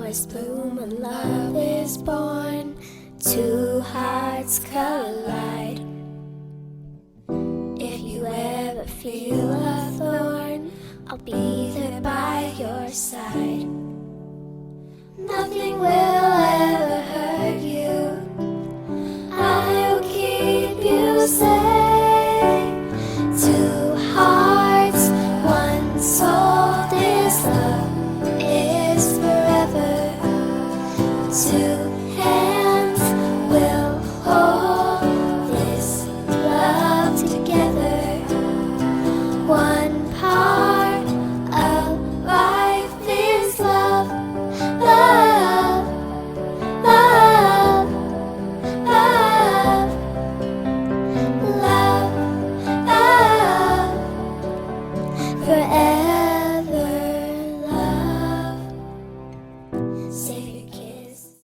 flowers bloom and love is born. Two hearts collide. If you ever feel a thorn, I'll be there by your side. Nothing will ever hurt you. I will keep you safe. Two hearts, one soul. This love is forever. Two